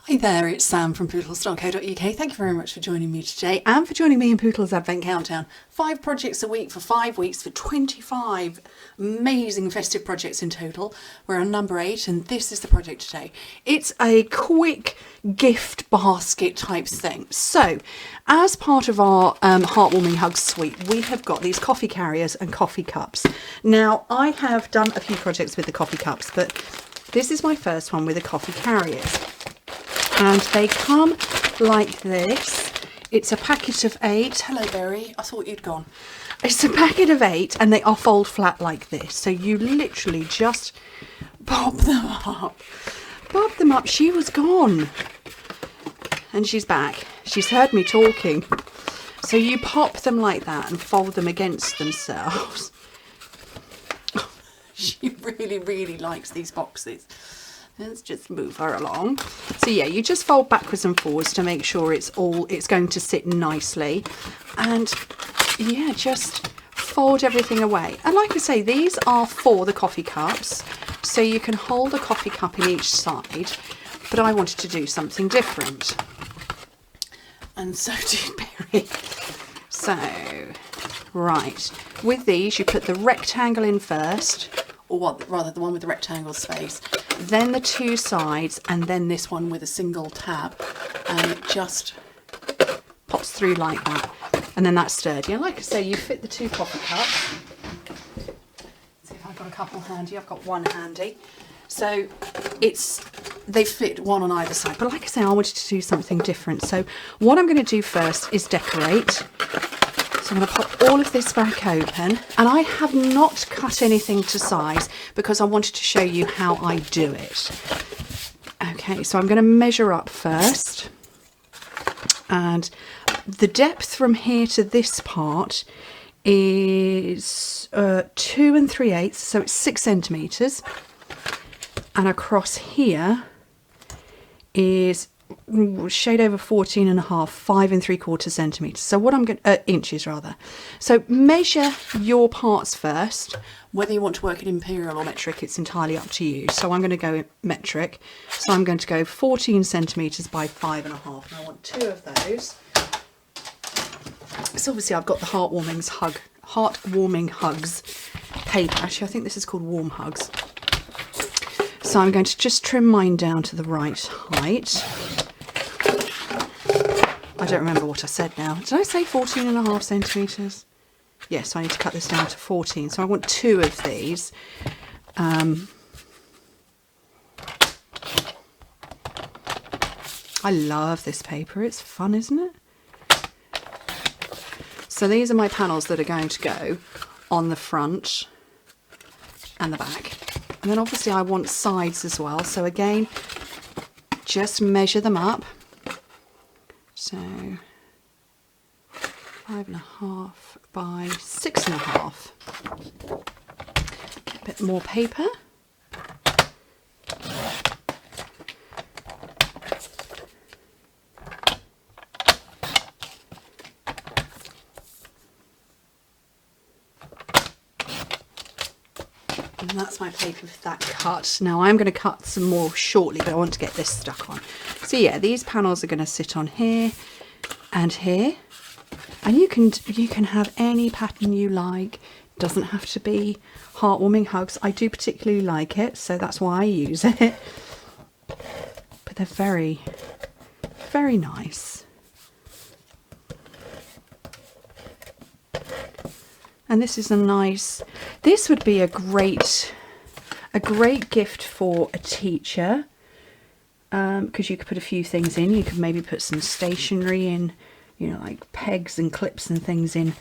Hi there, it's Sam from Pootles.co.uk. Thank you very much for joining me today and for joining me in Pootles Advent Countdown. 5 projects a week for 5 weeks for 25 amazing festive projects in total. We're on number 8 and this is the project today. It's a quick gift basket type thing. So, as part of our Heartwarming Hugs suite, we have got these coffee carriers and coffee cups. Now, I have done a few projects with the coffee cups, but this is my first one with the coffee carriers. And they come like this. It's a packet of 8. Hello, Berry. I thought you'd gone. It's a packet of 8 and they are fold flat like this. So you literally just pop them up. Pop them up. She was gone. And she's back. She's heard me talking. So you pop them like that and fold them against themselves. She really, really likes these boxes. Let's just move her along. So yeah, you just fold backwards and forwards to make sure it's going to sit nicely. And yeah, just fold everything away. And like I say, these are for the coffee cups. So you can hold a coffee cup in each side. But I wanted to do something different. And so did Berry. So, right. With these, you put the rectangle in first. Or rather, the one with the rectangle space. Then the 2 sides, and then this one with a single tab, and it just pops through like that, and then that's sturdy. And like I say, you fit the 2 coffee cups. Let's see if I've got a couple handy. I've got one handy. So they fit one on either side. But like I say, I wanted to do something different. So what I'm going to do first is decorate. So I'm going to pop all of this back open, and I have not cut anything to size because I wanted to show you how I do it. Okay, so I'm going to measure up first, and the depth from here to this part is 2 3/8, so it's 6 centimetres, and across here is shade over 14.5, 5 3/4 centimetres. So what I'm going inches rather. So measure your parts first. Whether you want to work in imperial or metric, it's entirely up to you. So I'm going to go metric. So I'm going to go 14 centimetres by 5.5. And I want 2 of those. So obviously I've got the Heartwarming Hugs paper. Actually, I think this is called Warm Hugs. So I'm going to just trim mine down to the right height. I don't remember what I said now. Did I say 14.5 centimetres? Yes, so I need to cut this down to 14. So I want 2 of these. I love this paper. It's fun, isn't it? So these are my panels that are going to go on the front and the back. And then obviously I want sides as well. So again, just measure them up. So 5.5 by 6.5. A bit more paper. And that's my paper for that cut. Now I'm going to cut some more shortly, but I want to get this stuck on. So yeah, these panels are going to sit on here and here. And you can have any pattern you like. Doesn't have to be Heartwarming Hugs. I do particularly like it, so that's why I use it. But they're very, very nice. And this is a nice, this would be a great gift for a teacher, because you could put a few things in. You could maybe put some stationery in, you know, like pegs and clips and things in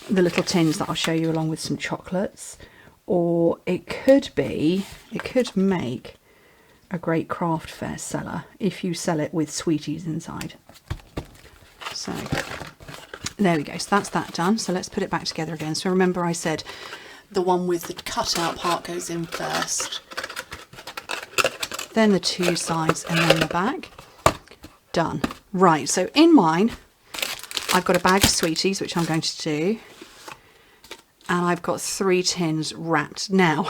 the little tins that I'll show you, along with some chocolates. Or it could make a great craft fair seller if you sell it with sweeties inside. So there we go. So that's that done. So let's put it back together again. So remember I said the one with the cutout part goes in first, then the 2 sides, and then the back. Done. Right, so in mine, I've got a bag of sweeties, which I'm going to do. And I've got 3 tins wrapped. Now,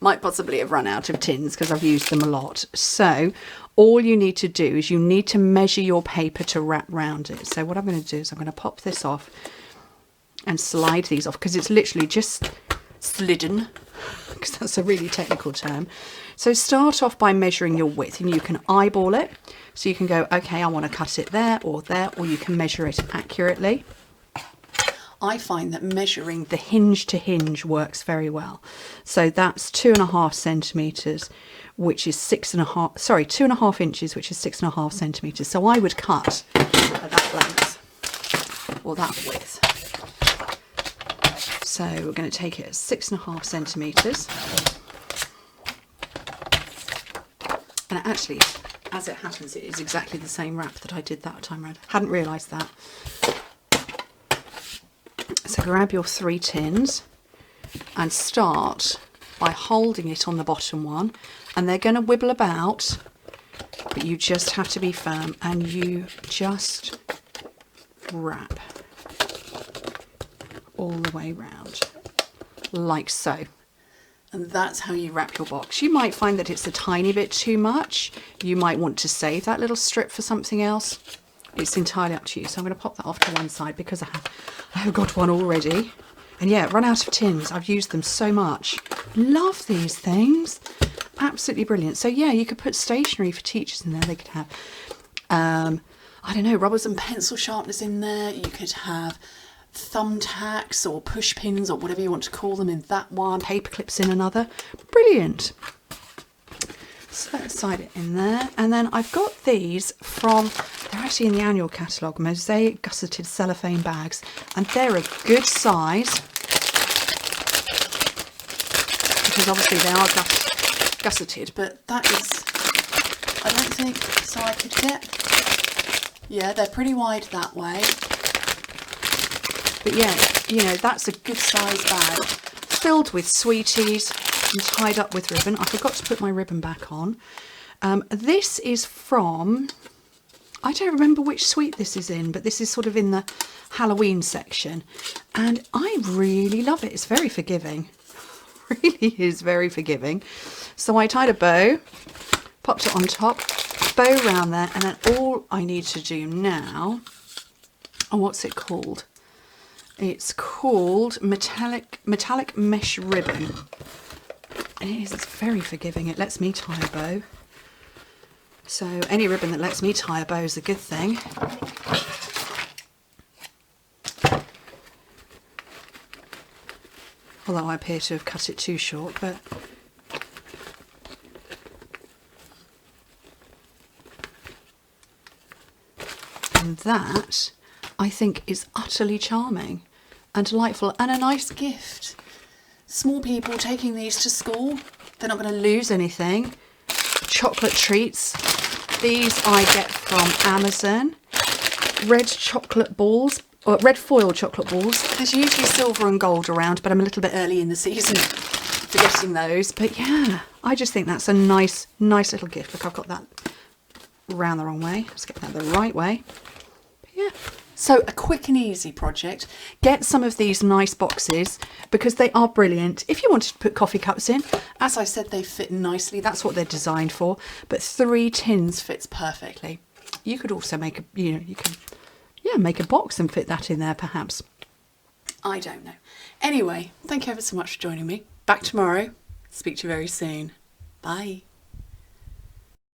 might possibly have run out of tins because I've used them a lot. So all you need to do is you need to measure your paper to wrap round it. So what I'm going to do is I'm going to pop this off and slide these off, because it's literally just slidden, because that's a really technical term. So start off by measuring your width, and you can eyeball it. So you can go, okay, I want to cut it there, or you can measure it accurately. I find that measuring the hinge to hinge works very well. So that's 2.5 centimetres, which is 2.5 inches, which is 6.5 centimetres. So I would cut at that length, or that width. So we're going to take it at 6.5 centimetres. And actually, as it happens, it is exactly the same wrap that I did that time around. Hadn't realised that. So grab your 3 tins and start by holding it on the bottom one, and they're going to wibble about, but you just have to be firm, and you just wrap all the way round, like so. And that's how you wrap your box. You might find that it's a tiny bit too much. You might want to save that little strip for something else. It's entirely up to you. So I'm going to pop that off to one side because I have got one already. And yeah, run out of tins. I've used them so much. Love these things. Absolutely brilliant. So yeah, you could put stationery for teachers in there. They could have, I don't know, rubbers and pencil sharpeners in there. You could have thumbtacks or push pins or whatever you want to call them in that one. Paper clips in another. Brilliant. So let's slide it in there. And then I've got these from, they're actually in the annual catalogue, mosaic gusseted cellophane bags, and they're a good size, because obviously they are gusseted, but that is, I don't think, so I could get, yeah, they're pretty wide that way, but yeah, you know, that's a good size bag, filled with sweeties and tied up with ribbon. I forgot to put my ribbon back on. This is from, I don't remember which suite this is in, but this is sort of in the Halloween section, and I really love it. It's very forgiving. Really is very forgiving. So I tied a bow, popped it on top, bow round there, and then all I need to do now, oh, what's it called? It's called metallic mesh ribbon. It's very forgiving. It lets me tie a bow. So any ribbon that lets me tie a bow is a good thing. Although I appear to have cut it too short, but and that I think is utterly charming and delightful and a nice gift. Small people taking these to school, they're not going to lose anything. Chocolate treats. These I get from Amazon. Red chocolate balls, or red foil chocolate balls. There's usually silver and gold around, but I'm a little bit early in the season for getting those. But yeah, I just think that's a nice little gift. Look, I've got that round the wrong way. Let's get that the right way. But yeah. So a quick and easy project. Get some of these nice boxes because they are brilliant. If you wanted to put coffee cups in, as I said, they fit nicely. That's what they're designed for. But 3 tins fits perfectly. You could also make a, you can, yeah, make a box and fit that in there perhaps. I don't know. Anyway, thank you ever so much for joining me. Back tomorrow. Speak to you very soon. Bye.